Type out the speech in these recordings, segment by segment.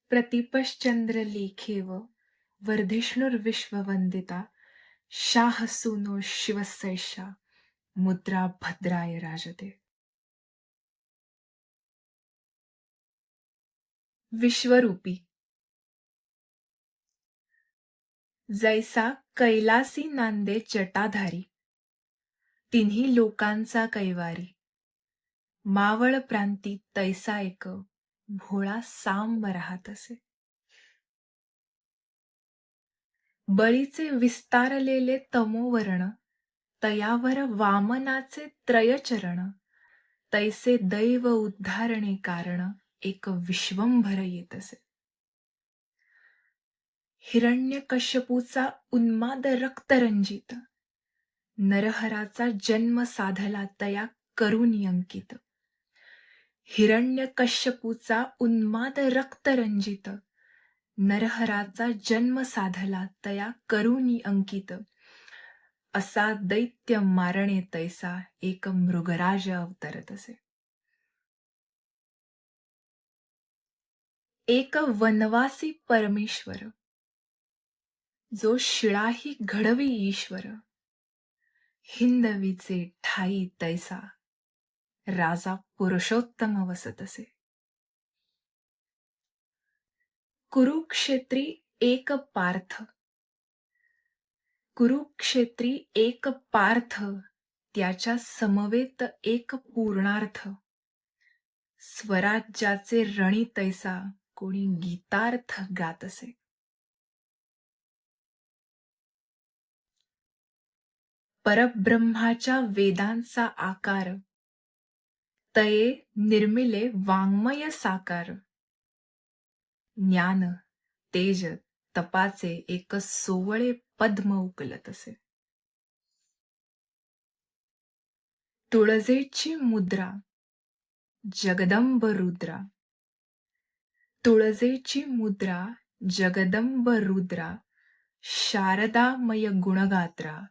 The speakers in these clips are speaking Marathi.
प्रतिपश्चंद्रलेखेव वर्धिष्णुर्विश्ववन्दिता शाहसूनो शिवसैषा मुद्रा भद्राय राजते. विश्वरूपी. जैसा कैलासी नांदे जटाधारी, तिन्ही लोकांचा कैवारी. मावळ प्रांती तैसा एक भोळा सांब राहत असे. बळीचे विस्तारलेले तमोवर्ण, तयावर वामनाचे त्रयचरण. तैसे दैव उद्धारणे कारण, एक विश्वंभर येत असे. हिरण्यकश्यपूचा उन्माद रक्तरंजित, नरहराचा जन्म साधला तया करुणी अंकित. हिरण्यकश्यपूचा उन्माद रक्तरंजित, नरहराचा जन्म साधला तया करुणी अंकित. असा दैत्य मारणे तैसा एक मृगराज अवतरत असे. एक वनवासी परमेश्वर, जो शिळाही घडवी ईश्वर. हिंदवीचे ठाई तैसा, राजा पुरुषोत्तम वसत असे. कुरुक्षेत्री एक पार्थ, कुरुक्षेत्री एक पार्थ. त्याच्या समवेत एक पूर्णार्थ. स्वराज्याचे रणी तैसा, कोणी गीतार्थ गात असे. परब्रह्माच्या वेदांचा आकार, तये निर्मिले वाङ्मय साकार. ज्ञान तेज तपाचे एक सोवळे पद्म उकलत असे. तुळजेची मुद्रा जगदंब रुद्रा, तुळजेची मुद्रा जगदंब रुद्रा. शारदामय गुणगात्रा,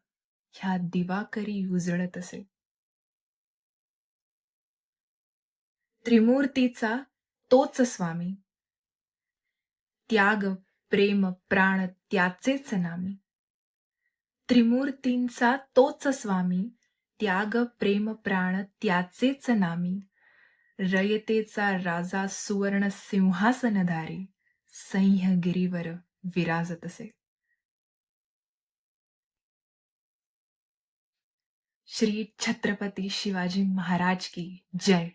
ह्या दिवाकरी उजळत असे. त्रिमूर्तीचा तोच स्वामी, त्याग प्रेम प्राण त्याचेच नामी. त्रिमूर्तींचा तोच स्वामी, त्याग प्रेम प्राण त्याचेच नामी. रयतेचा राजा सुवर्ण सिंहासनधारी, सह्यगिरीवर विराजत असे. श्री छत्रपती शिवाजी महाराज की जय.